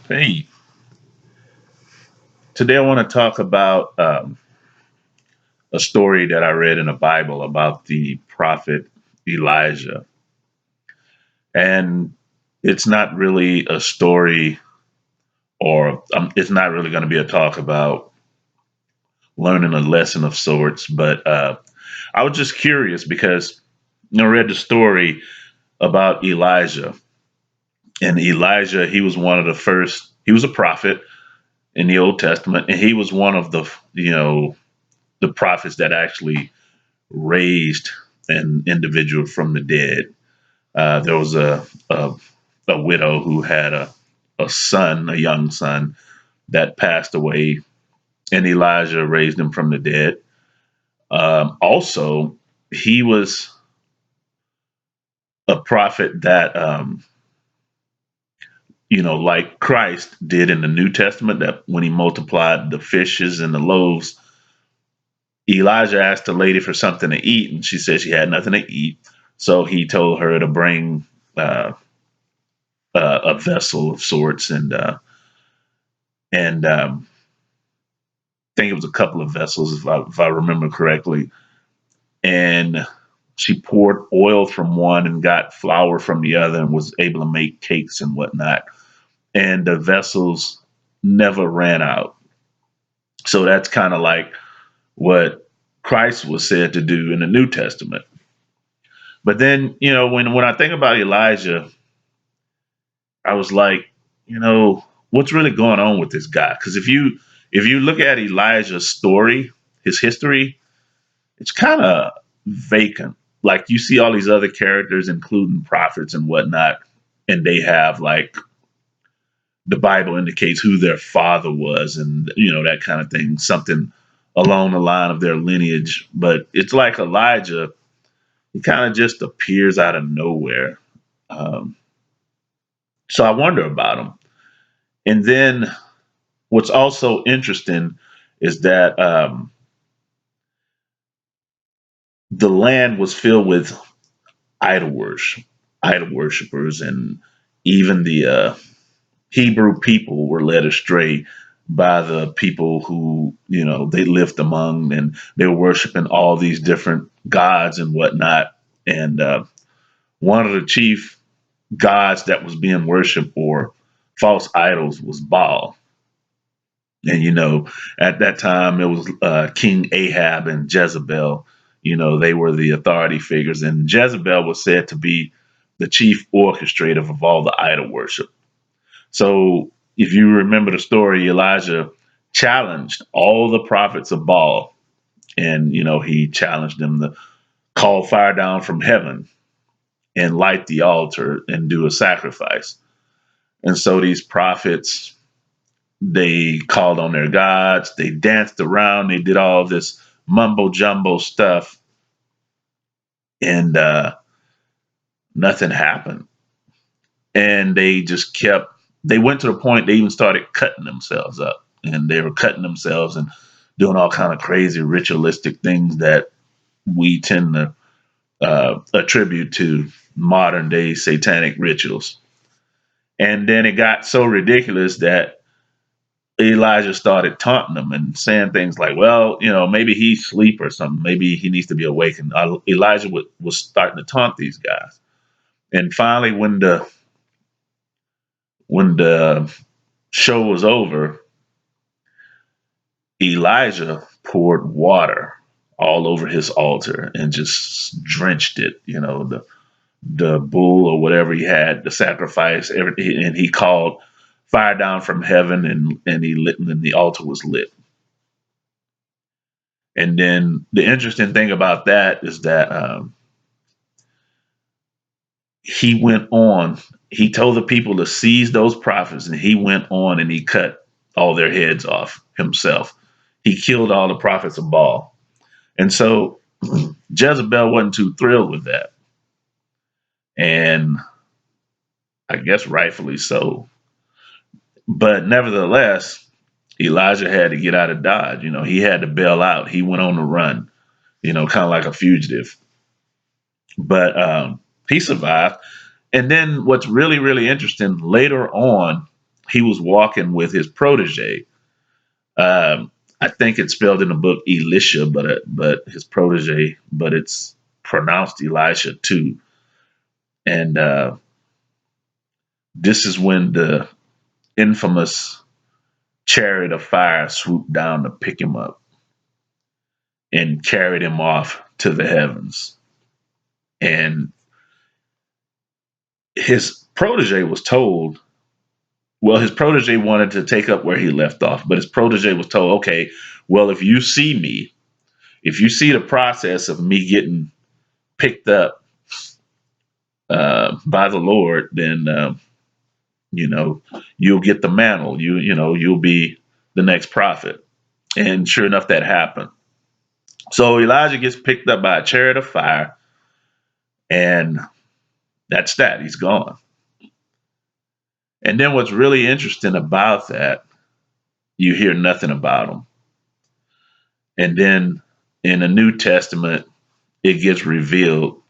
Hey, today I want to talk about a story that I read in the Bible about the prophet Elijah. And it's not really a story, or it's not really going to be a talk about learning a lesson of sorts, but I was just curious because I read the story about Elijah. And Elijah, he was one of the first, he was a prophet in the Old Testament, and he was one of the prophets that actually raised an individual from the dead. There was a widow who had a son, a young son, that passed away, and Elijah raised him from the dead. Also, he was a prophet that, like Christ did in the New Testament, that when he multiplied the fishes and the loaves, Elijah asked the lady for something to eat, and she said she had nothing to eat. So he told her to bring uh, a vessel of sorts, and I think it was a couple of vessels, if I remember correctly. And she poured oil from one and got flour from the other, and was able to make cakes and whatnot. And the vessels never ran out. So that's kind of like what Christ was said to do in the New Testament. But then, when I think about Elijah, I was like, what's really going on with this guy? Because if you look at Elijah's story, his history, it's kind of vacant. Like you see all these other characters, including prophets and whatnot, and they have like the Bible indicates who their father was, and that kind of thing, something along the line of their lineage. But it's like Elijah, he kind of just appears out of nowhere. Um, so I wonder about him. And then what's also interesting is that the land was filled with idol worship, idol worshippers, and even the Hebrew people were led astray by the people who they lived among, and they were worshiping all these different gods and whatnot. And one of the chief gods that was being worshipped, or false idols, was Baal. And at that time it was King Ahab and Jezebel. They were the authority figures, and Jezebel was said to be the chief orchestrator of all the idol worship. So if you remember the story, Elijah challenged all the prophets of Baal, and he challenged them to call fire down from heaven and light the altar and do a sacrifice. And so these prophets, they called on their gods, they danced around, they did all this mumbo jumbo stuff, and nothing happened. And they just kept, they went to the point they even started cutting themselves up, and they were cutting themselves and doing all kind of crazy ritualistic things that we tend to attribute to modern day satanic rituals. And then it got so ridiculous that Elijah started taunting them and saying things like, well, maybe he's asleep or something. Maybe he needs to be awakened. Elijah was starting to taunt these guys. And finally, when the show was over, Elijah poured water all over his altar and just drenched it. The bull or whatever he had to sacrifice, everything, and he called fire down from heaven, and he lit, and the altar was lit. And then the interesting thing about that is that he went on. He told the people to seize those prophets, and he went on and he cut all their heads off himself. He killed all the prophets of Baal. And so Jezebel wasn't too thrilled with that. And I guess rightfully so. But nevertheless, Elijah had to get out of Dodge. He had to bail out. He went on the run, kind of like a fugitive. But he survived. And then what's really, really interesting later on, he was walking with his protege. I think it's spelled in the book Elisha, but his protege, but it's pronounced Elisha too. And this is when the infamous chariot of fire swooped down to pick him up and carried him off to the heavens. And his protege was told, well, his protege wanted to take up where he left off, but his protege was told, okay, well, if you see me, if you see the process of me getting picked up by the Lord, then you know you'll get the mantle. You'll be the next prophet. And sure enough, that happened. So Elijah gets picked up by a chariot of fire, and that's that. He's gone. And then what's really interesting about that, you hear nothing about him. And then in the New Testament, it gets revealed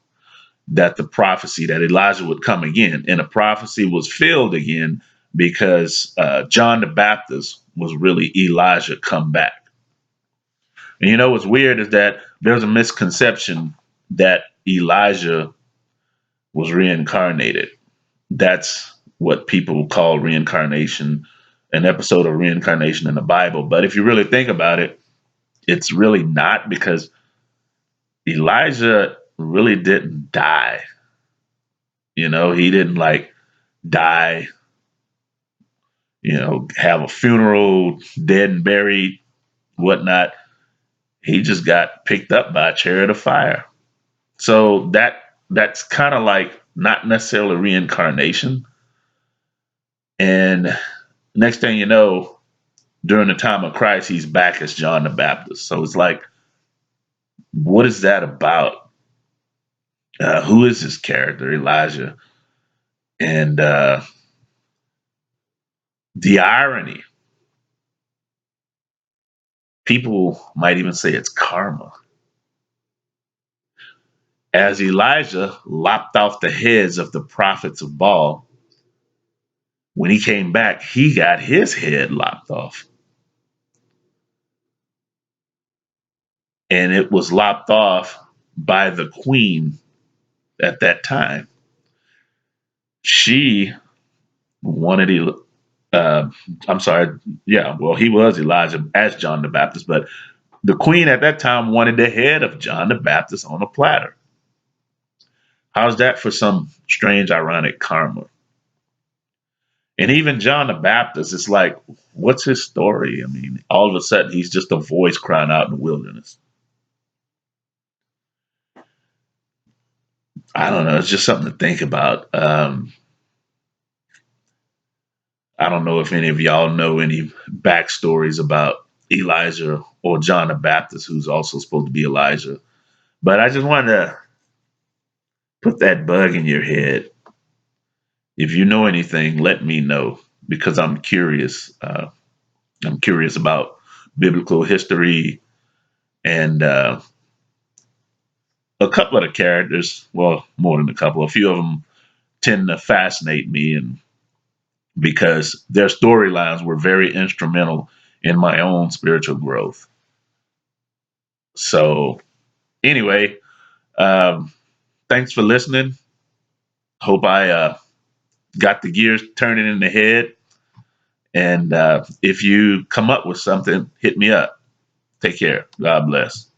that the prophecy that Elijah would come again, and the prophecy was filled again because John the Baptist was really Elijah come back. And what's weird is that there's a misconception that Elijah was reincarnated. That's what people call reincarnation, an episode of reincarnation in the Bible. But if you really think about it, it's really not, because Elijah really didn't die. He didn't like die, have a funeral, dead and buried, whatnot. He just got picked up by a chariot of fire. So that's kind of like not necessarily reincarnation. And next thing you know, during the time of Christ, he's back as John the Baptist. So it's like, what is that about? Who is this character, Elijah? And the irony, people might even say it's karma. As Elijah lopped off the heads of the prophets of Baal, when he came back, he got his head lopped off. And it was lopped off by the queen at that time. She wanted, uh, I'm sorry, yeah, well, he was Elijah as John the Baptist, but the queen at that time wanted the head of John the Baptist on a platter. How's that for some strange, ironic karma? And even John the Baptist, it's like, what's his story? I mean, all of a sudden, he's just a voice crying out in the wilderness. I don't know. It's just something to think about. I don't know if any of y'all know any backstories about Elijah or John the Baptist, who's also supposed to be Elijah. But I just wanted to put that bug in your head. If you know anything, let me know, because I'm curious. I'm curious about biblical history and a couple of the characters. Well, more than a couple. A few of them tend to fascinate me, and because their storylines were very instrumental in my own spiritual growth. So, anyway, um, thanks for listening. Hope I got the gears turning in the head. And if you come up with something, hit me up. Take care. God bless.